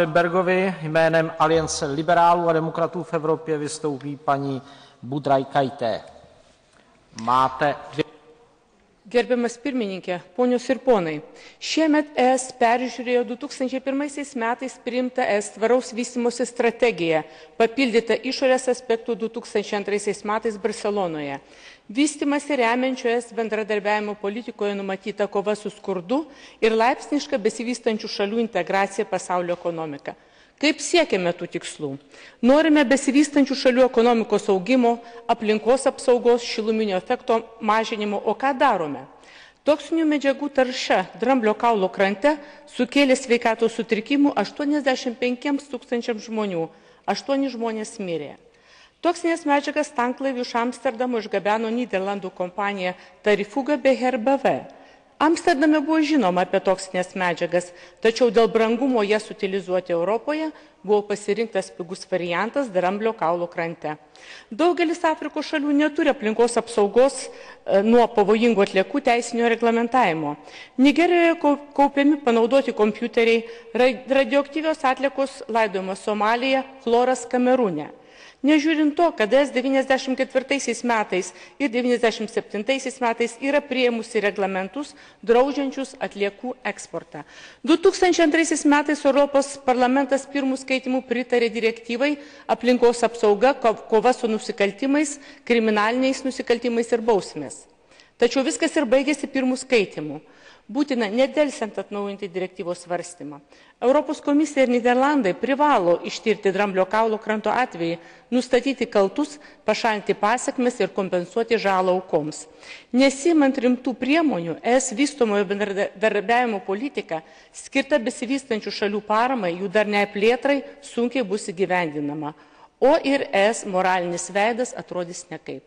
Bergovi jménem Aliance liberálů a demokratů v Evropě vystoupí paní Budraikaitė. Máte dvě... Gerbiamas pirmininkė, ponios ir ponai, šiemet ES peržiūrėjo 2001 metais priimtą ES tvaraus vystymosi strategiją, papildytą išorės aspektų 2002 metais Barcelonoje. Vystymasi remiančio ES bendradarbiavimo politikoje numatyta kova su skurdu ir laipsniška besivystančių šalių integracija pasaulio ekonomika. Kaip siekiame tų tikslų? Norime besivystančių šalių ekonomikos augimo, aplinkos apsaugos, šiluminio efekto mažinimo, o ką darome? Toksinių medžiagų tarša Dramblio kaulo krante sukėlė sveikatos sutrikimų 85 000 žmonių, 8 žmonės mirė. Toksinės medžiagas tanklaiviu iš Amsterdamo išgabeno Nyderlandų kompanija Tarifuga bei HRBV. Amsterdame buvo žinoma apie toksinės medžiagas, tačiau dėl brangumo jas utilizuoti Europoje buvo pasirinktas pigus variantas Dramblio kaulo krante. Daugelis Afrikos šalių neturi aplinkos apsaugos nuo pavojingų atliekų teisinio reglamentavimo. Nigerijoje kaupiami panaudoti kompiuteriai, radioaktyvios atliekos laidojamos Somalija, chloras Kamerūne. Nežiūrint to, kad ES 94 metais ir 97 metais yra priėmusi reglamentus draudžiančius atliekų eksportą. 2002 metais Europos parlamentas pirmų skaitimų pritarė direktyvai aplinkos apsauga, kova su nusikaltimais, kriminaliniais nusikaltimais ir bausmės. Tačiau viskas ir baigėsi pirmų skaitimų. Būtina nedelsiant atnaujinti direktyvos svarstymą. Europos komisija ir Nyderlandai privalo ištirti Dramblio kaulo kranto atvejį, nustatyti kaltus, pašalinti pasekmes ir kompensuoti žalą aukoms. Nesimant rimtų priemonių, ES vystomojo bendradarbiavimo politika skirta besivystančių šalių paramai, jų darniai plėtrai sunkiai bus įgyvendinama, o ir ES moralinis veidas atrodys nekaip.